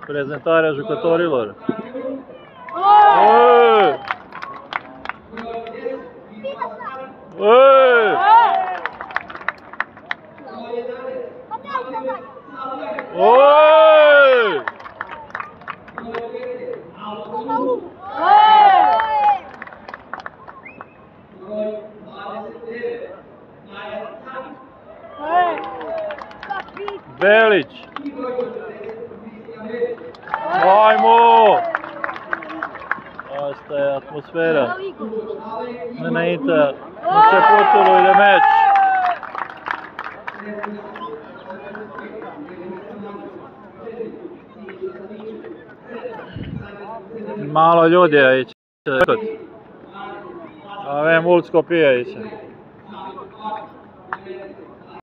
Prezentarea jucătorilor. Belić! Ajmo! Asta e atmosfera. Înainte începutului de meci. Malo ljudi aici. Avem mulți copii aici.